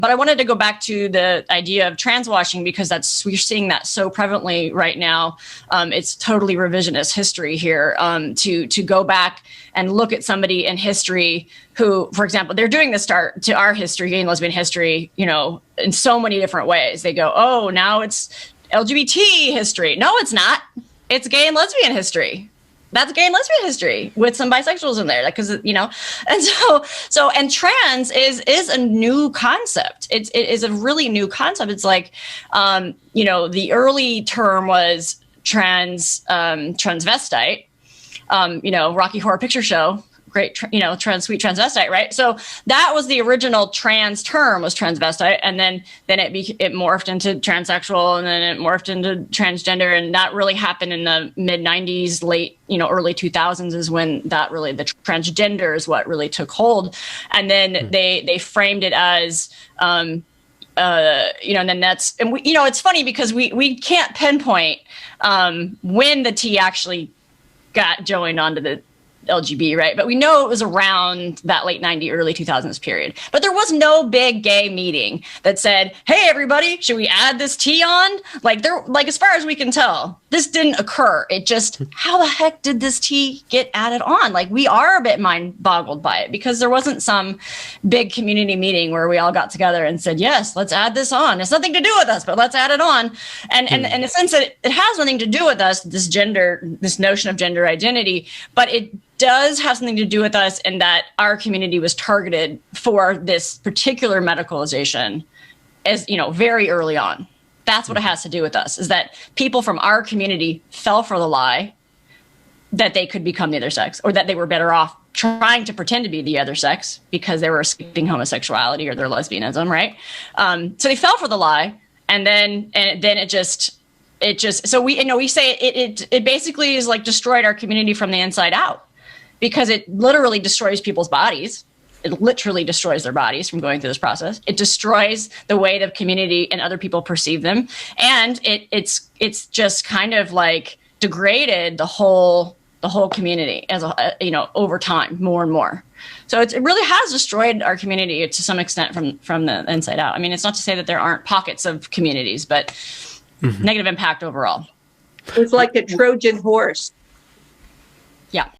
But I wanted to go back to the idea of trans washing because we're seeing that so prevalently right now. It's totally revisionist history here to go back and look at somebody in history who, for example, they're doing this to our history, gay and lesbian history, in so many different ways. They go, oh, now it's LGBT history. No, it's not. It's gay and lesbian history. That's gay and lesbian history with some bisexuals in there, because and so trans is a new concept. It is a really new concept. It's like, the early term was transvestite. Rocky Horror Picture Show, great, sweet transvestite, right? So that was the original trans term, was transvestite, and then it morphed into transsexual, and then it morphed into transgender, and that really happened in the mid 90s, late, early 2000s is when that really, the transgender is what really took hold, and then they framed it as and then that's, and it's funny because we can't pinpoint when the T actually got joined onto the LGB, right? But we know it was around that late 90s, early 2000s period. But there was no big gay meeting that said, hey, everybody, should we add this T on? Like, as far as we can tell, this didn't occur. It just, how the heck did this T get added on? Like, we are a bit mind boggled by it because there wasn't some big community meeting where we all got together and said, yes, let's add this on. It's nothing to do with us, but let's add it on. And in a sense that it has nothing to do with us, this notion of gender identity, but it does have something to do with us in that our community was targeted for this particular medicalization as, very early on. That's what it has to do with us, is that people from our community fell for the lie that they could become the other sex, or that they were better off trying to pretend to be the other sex because they were escaping homosexuality or their lesbianism, right? So they fell for the lie, and then it just so we say it basically is like destroyed our community from the inside out, because it literally destroys people's bodies. It literally destroys their bodies from going through this process. It destroys the way the community and other people perceive them. And it's just kind of like degraded the whole community as over time, more and more. So it really has destroyed our community to some extent from the inside out. I mean, it's not to say that there aren't pockets of communities, but negative impact overall. It's like a Trojan horse. Yeah.